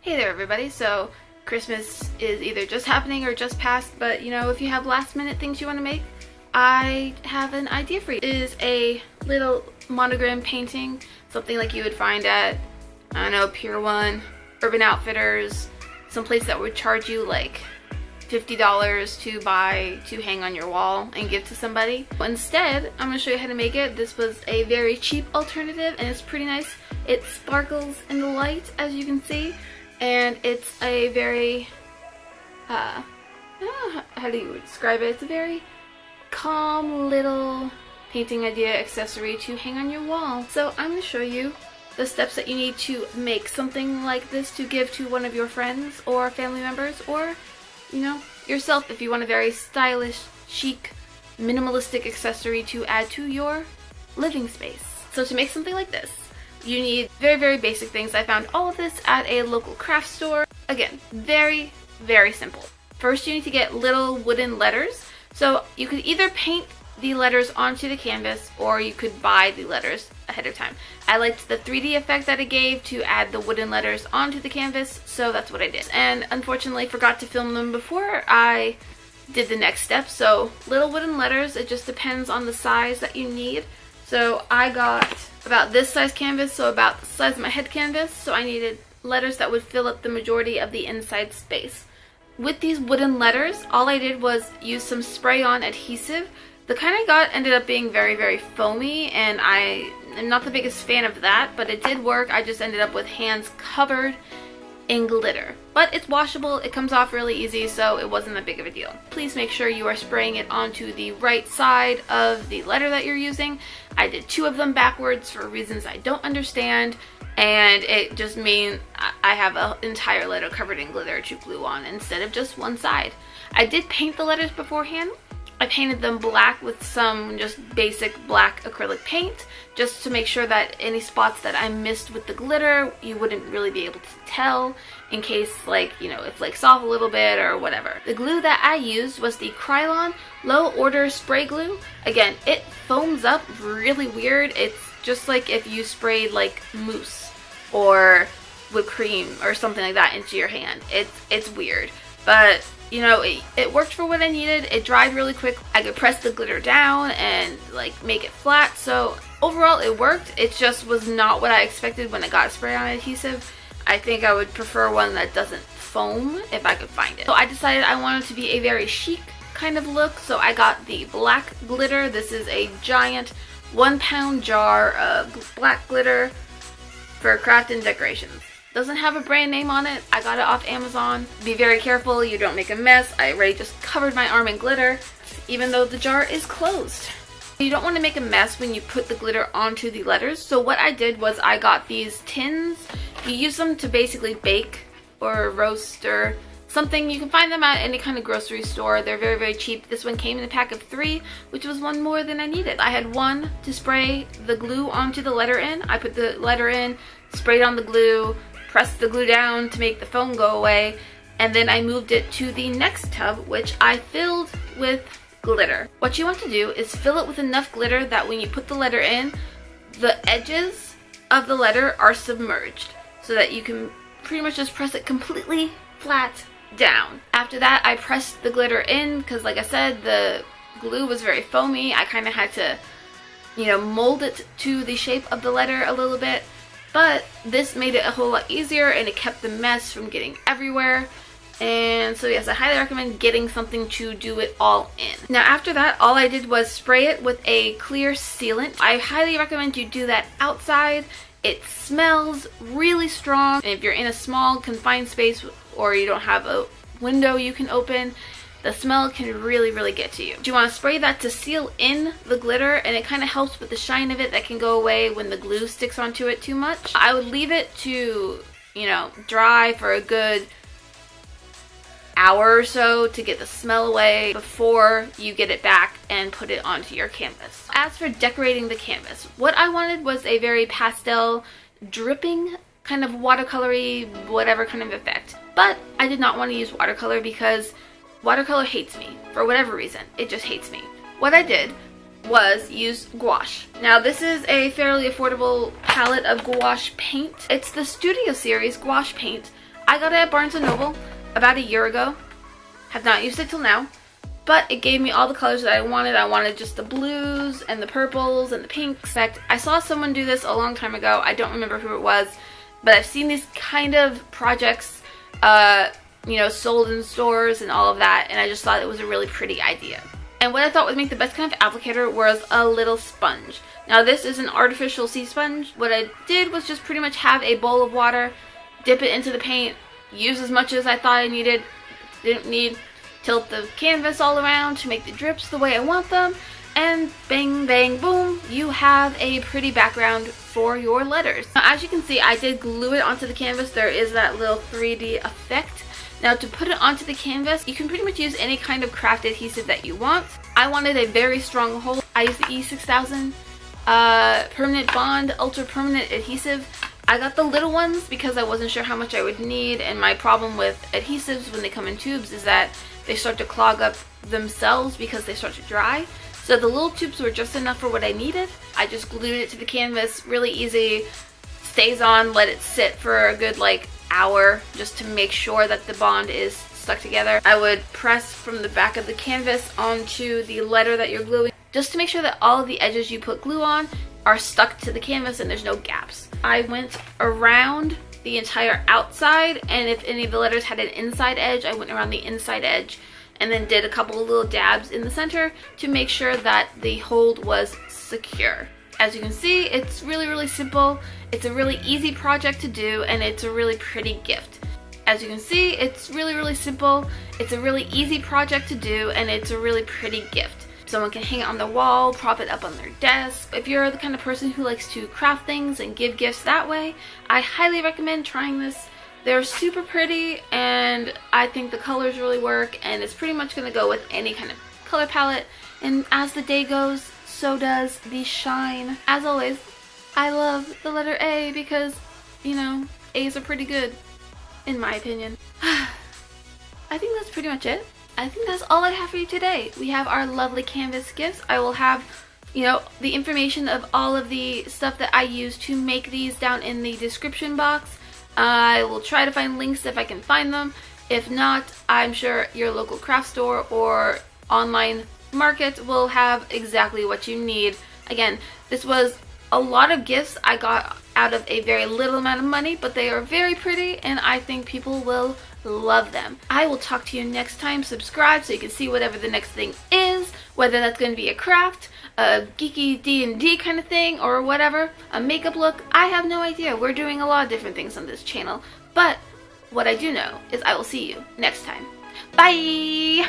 Hey there everybody, so Christmas is either just happening or just passed, but you know, if you have last minute things you want to make, I have an idea for you. It is a little monogram painting, something like you would find at, I don't know, Pier 1, Urban Outfitters, some place that would charge you like $50 to buy to hang on your wall and give to somebody. Instead, I'm going to show you how to make it. This was a very cheap alternative and it's pretty nice. It sparkles in the light, as you can see. And it's a very, I don't know, how do you describe it? It's a very calm little painting idea accessory to hang on your wall. So I'm going to show you the steps that you need to make something like this to give to one of your friends or family members, or, you know, yourself if you want a very stylish, chic, minimalistic accessory to add to your living space. So to make something like this, you need very, very basic things. I found all of this at a local craft store. Again, very, very simple. First, you need to get little wooden letters. So you could either paint the letters onto the canvas or you could buy the letters ahead of time. I liked the 3D effect that it gave to add the wooden letters onto the canvas, so that's what I did. And unfortunately forgot to film them before I did the next step. So little wooden letters, it just depends on the size that you need. So I got about this size canvas, so about the size of my head canvas, so I needed letters that would fill up the majority of the inside space. With these wooden letters, all I did was use some spray-on adhesive. The kind I got ended up being very, very foamy, and I am not the biggest fan of that, but it did work. I just ended up with hands covered in glitter. But it's washable, it comes off really easy, so it wasn't that big of a deal. Please make sure you are spraying it onto the right side of the letter that you're using. I did 2 of them backwards for reasons I don't understand, and it just means I have an entire letter covered in glitter to glue on instead of just one side. I did paint the letters beforehand. I painted them black with some just basic black acrylic paint, just to make sure that any spots that I missed with the glitter, you wouldn't really be able to tell in case, like, you know, it flakes off a little bit or whatever. The glue that I used was the Krylon Low Order Spray Glue. Again, it foams up really weird. It's just like if you sprayed like mousse or whipped cream or something like that into your hand. It's weird, but you know, it worked for what I needed. It dried really quick. I could press the glitter down and like make it flat. So overall it worked. It just was not what I expected when it got spray on adhesive. I think I would prefer one that doesn't foam if I could find it. So I decided I wanted to be a very chic kind of look. So I got the black glitter. This is a giant 1-pound jar of black glitter for craft and decorations. Doesn't have a brand name on it. I got it off Amazon. Be very careful you don't make a mess. I already just covered my arm in glitter, even though the jar is closed. You don't want to make a mess when you put the glitter onto the letters. So what I did was I got these tins. You use them to basically bake or roast or something. You can find them at any kind of grocery store. They're very, very cheap. This one came in a pack of 3, which was one more than I needed. I had 1 to spray the glue onto the letter in. I put the letter in, sprayed on the glue, pressed the glue down to make the foam go away, and then I moved it to the next tub, which I filled with glitter. What you want to do is fill it with enough glitter that when you put the letter in, the edges of the letter are submerged, so that you can pretty much just press it completely flat down. After that, I pressed the glitter in because, like I said, the glue was very foamy. I kind of had to, you know, mold it to the shape of the letter a little bit. But this made it a whole lot easier and it kept the mess from getting everywhere. And so yes, I highly recommend getting something to do it all in. Now after that, all I did was spray it with a clear sealant. I highly recommend you do that outside. It smells really strong. And if you're in a small confined space or you don't have a window you can open, the smell can really, really get to you. You want to spray that to seal in the glitter, and it kind of helps with the shine of it that can go away when the glue sticks onto it too much. I would leave it to, you know, dry for a good hour or so to get the smell away before you get it back and put it onto your canvas. As for decorating the canvas, what I wanted was a very pastel, dripping, kind of watercolory, whatever kind of effect. But I did not want to use watercolor because watercolor hates me. For whatever reason, it just hates me. What I did was use gouache. Now this is a fairly affordable palette of gouache paint. It's the Studio Series gouache paint. I got it at Barnes & Noble about a year ago. Have not used it till now. But it gave me all the colors that I wanted. I wanted just the blues and the purples and the pinks. In fact, I saw someone do this a long time ago. I don't remember who it was. But I've seen these kind of projects, you know, sold in stores and all of that. And I just thought it was a really pretty idea. And what I thought would make the best kind of applicator was a little sponge. Now this is an artificial sea sponge. What I did was just pretty much have a bowl of water, dip it into the paint, use as much as I thought I needed. Didn't need, tilt the canvas all around to make the drips the way I want them, and bang bang boom, you have a pretty background for your letters. Now as you can see, I did glue it onto the canvas. There is that little 3D effect. Now to put it onto the canvas, you can pretty much use any kind of craft adhesive that you want. I wanted a very strong hold. I used the E6000 Permanent Bond Ultra Permanent Adhesive. I got the little ones because I wasn't sure how much I would need, and my problem with adhesives when they come in tubes is that they start to clog up themselves because they start to dry. So the little tubes were just enough for what I needed. I just glued it to the canvas, really easy, stays on, let it sit for a good like hour just to make sure that the bond is stuck together. I would press from the back of the canvas onto the letter that you're gluing just to make sure that all of the edges you put glue on are stuck to the canvas and there's no gaps. I went around the entire outside, and if any of the letters had an inside edge, I went around the inside edge and then did a couple of little dabs in the center to make sure that the hold was secure. As you can see, it's really, really simple. It's a really easy project to do, and it's a really pretty gift. As you can see, it's really, really simple. It's a really easy project to do, and it's a really pretty gift. Someone can hang it on the wall, prop it up on their desk. If you're the kind of person who likes to craft things and give gifts that way, I highly recommend trying this. They're super pretty, and I think the colors really work, and it's pretty much going to go with any kind of color palette. And as the day goes, so does the shine. As always, I love the letter A because, you know, A's are pretty good, in my opinion. I think that's pretty much it. I think that's all I have for you today. We have our lovely canvas gifts. I will have, you know, the information of all of the stuff that I use to make these down in the description box. I will try to find links if I can find them. If not, I'm sure your local craft store or online market will have exactly what you need. Again, this was a lot of gifts I got out of a very little amount of money, but they are very pretty and I think people will love them. I will talk to you next time. Subscribe so you can see whatever the next thing is, whether that's going to be a craft, a geeky D&D kind of thing, or whatever, a makeup look. I have no idea. We're doing a lot of different things on this channel, but what I do know is I will see you next time. Bye!